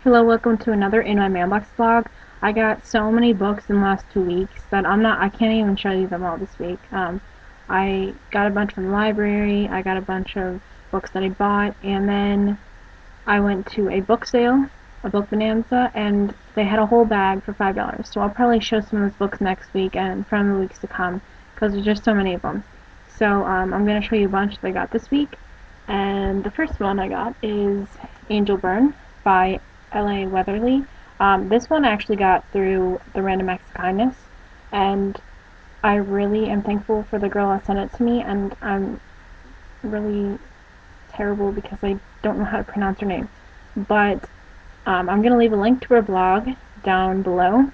Hello, welcome to another In My Mailbox vlog. I got so many books in the last 2 weeks that I can't even show you them all this week. I got a bunch from the library, I got a bunch of books that I bought, and then I went to a book sale, a book bonanza, and they had a whole bag for $5. So I'll probably show some of those books next week and from the weeks to come, because there's just so many of them. So I'm going to show you a bunch that I got this week. And the first one I got is Angel Burn by R.A.K. Weatherly. This one I actually got through the Random Acts of Kindness, and I really am thankful for the girl that sent it to me, and I'm really terrible because I don't know how to pronounce her name. But I'm going to leave a link to her blog down below,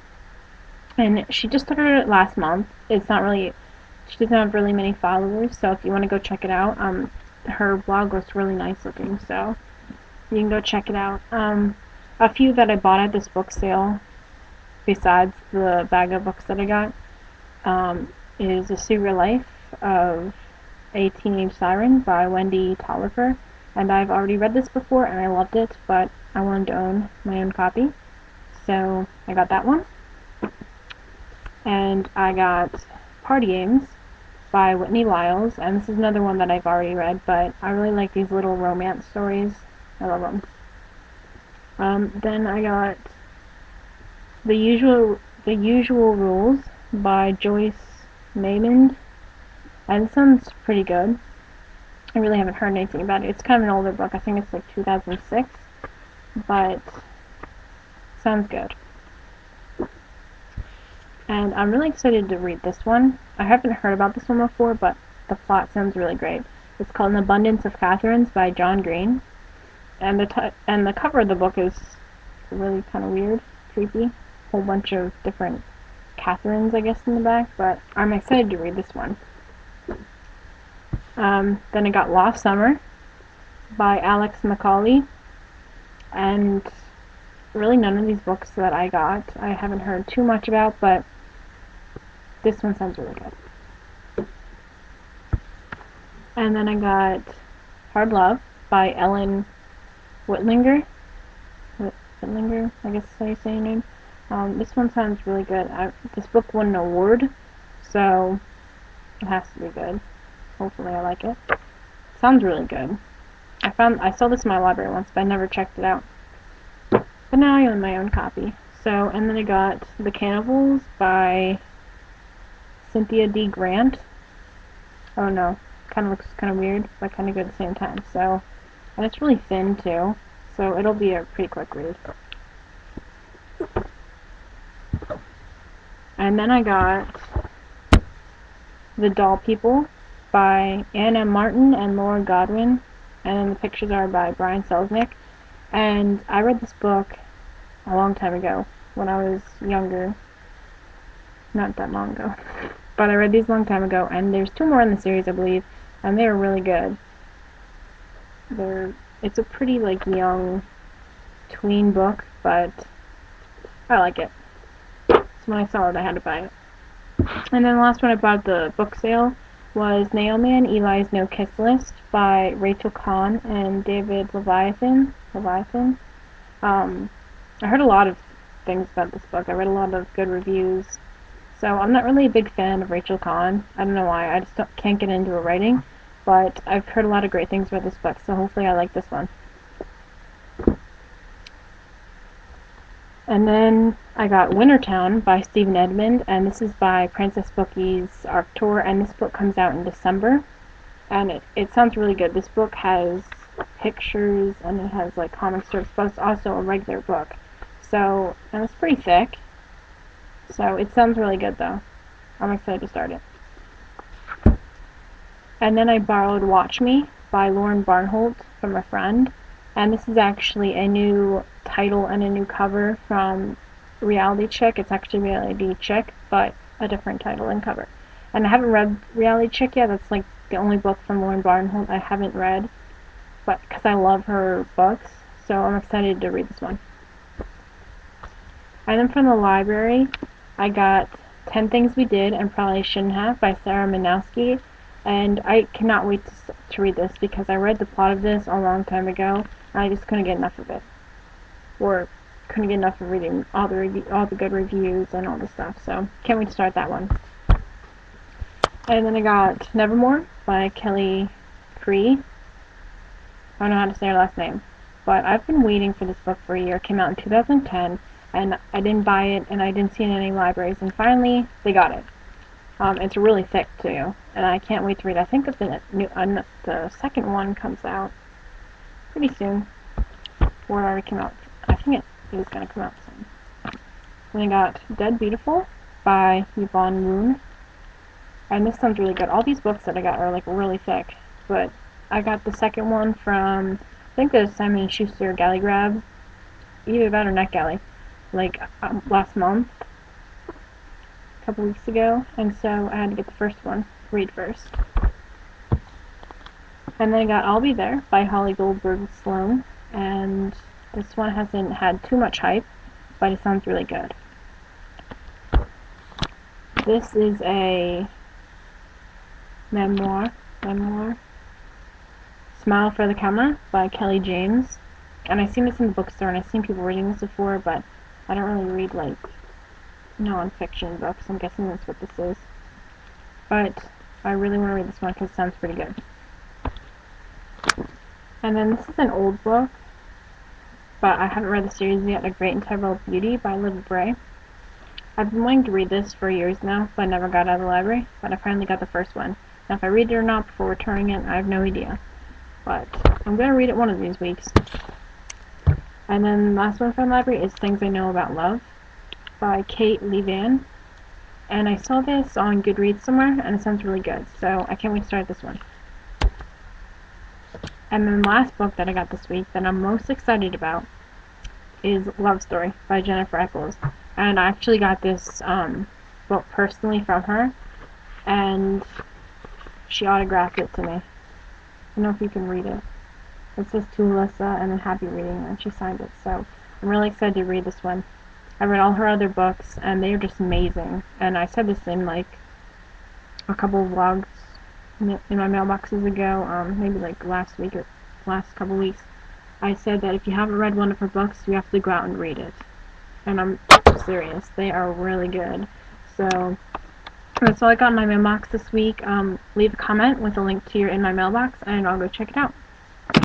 and she just started it last month. She doesn't have really many followers, so if you want to go check it out, her blog looks really nice looking, so you can go check it out. A few that I bought at this book sale, besides the bag of books that I got, is A Secret Life of a Teenage Siren by Wendy Tolliver. And I've already read this before and I loved it, but I wanted to own my own copy. So I got that one. And I got Party Games by Whitney Wiles, and this is another one that I've already read, but I really like these little romance stories. I love them. Then I got The Usual Rules by Joyce Maymond, and this one's pretty good. I really haven't heard anything about it. It's kind of an older book. I think it's like 2006, but sounds good. And I'm really excited to read this one. I haven't heard about this one before, but the plot sounds really great. It's called An Abundance of Catherines by John Green, and the cover of the book is really kind of weird, creepy. Whole bunch of different Catherines, I guess, in the back, but I'm excited to read this one. Then I got Lost Summer by Alex Macaulay, and really none of these books that I got I haven't heard too much about, but this one sounds really good. And then I got Hard Love by Ellen Whitlinger. Whitlinger, I guess is how you say your name. This one sounds really good. This book won an award, so it has to be good. Hopefully I like it. Sounds really good. I saw this in my library once, but I never checked it out. But now I own my own copy. So, and then I got The Cannibals by Cynthia D. Grant. Oh no, kind of looks kind of weird, but kind of good at the same time. So, and it's really thin too, so it'll be a pretty quick read. And then I got The Doll People by Anna Martin and Laura Godwin, and then the pictures are by Brian Selznick. And I read this book a long time ago, when I was younger. Not that long ago. But I read these a long time ago, and there's 2 more in the series, I believe, and they're really good. It's a pretty, like, young tween book, but I like it. So when I saw it, I had to buy it. And then the last one I bought at the book sale was Naomi and Eli's No Kiss List by Rachel Kahn and David Leviathan. I heard a lot of things about this book. I read a lot of good reviews. So I'm not really a big fan of Rachel Kahn. I don't know why. I just can't get into her writing. But I've heard a lot of great things about this book, so hopefully I like this one. And then I got Wintertown by Stephen Edmund, and this is by Princess Bookies Arctur, and this book comes out in December. And it sounds really good. This book has pictures, and it has like comic strips, but it's also a regular book. So, and it's pretty thick. So it sounds really good though. I'm excited to start it. And then I borrowed Watch Me by Lauren Barnholt from a friend. And this is actually a new title and a new cover from Reality Chick. It's actually Reality Chick, but a different title and cover. And I haven't read Reality Chick yet. That's like the only book from Lauren Barnholt I haven't read, but because I love her books, so I'm excited to read this one. And then from the library, I got 10 Things We Did and Probably Shouldn't Have by Sarah Manowski, and I cannot wait to read this because I read the plot of this a long time ago, and I just couldn't get enough of it. Or couldn't get enough of reading all the good reviews and all the stuff. So can't wait to start that one. And then I got Nevermore by Kelly Cree. I don't know how to say her last name, but I've been waiting for this book for a year. It came out in 2010, and I didn't buy it, and I didn't see it in any libraries, and finally they got it. It's really thick too, and I can't wait to read it. I think that the second one comes out pretty soon, or it already came out. I think it was gonna come out soon. Then I got Dead Beautiful by Yvonne Moon. And this sounds really good. All these books that I got are like really thick, but I got the second one from I think the Simon & Schuster Galley Grab, either that or NetGalley, like last month, a couple weeks ago, and so I had to get the first one, read first. And then I got I'll Be There by Holly Goldberg Sloan, and this one hasn't had too much hype, but it sounds really good. This is a memoir, Smile for the Camera by Kelly James. And I've seen this in the bookstore, and I've seen people reading this before, but I don't really read, like, non-fiction books. I'm guessing that's what this is. But I really want to read this one because it sounds pretty good. And then this is an old book, but I haven't read the series yet, A Great Integral Beauty by Liv Bray. I've been wanting to read this for years now, but I never got out of the library, but I finally got the first one. Now if I read it or not before returning it, I have no idea. But I'm going to read it one of these weeks. And then the last one from the library is Things I Know About Love by Kate Levan. And I saw this on Goodreads somewhere, and it sounds really good, so I can't wait to start this one. And then the last book that I got this week that I'm most excited about is Love Story by Jennifer Eccles. And I actually got this book personally from her, and she autographed it to me. I don't know if you can read it. It says to Alyssa and then happy reading, and she signed it, so I'm really excited to read this one. I read all her other books, and they are just amazing, and I said this in like a couple of vlogs in my mailboxes ago, maybe like last week or last couple weeks. I said that if you haven't read one of her books, you have to go out and read it, and I'm serious, they are really good. So that's all I got in my mailbox this week. Leave a comment with a link to your In My Mailbox, and I'll go check it out.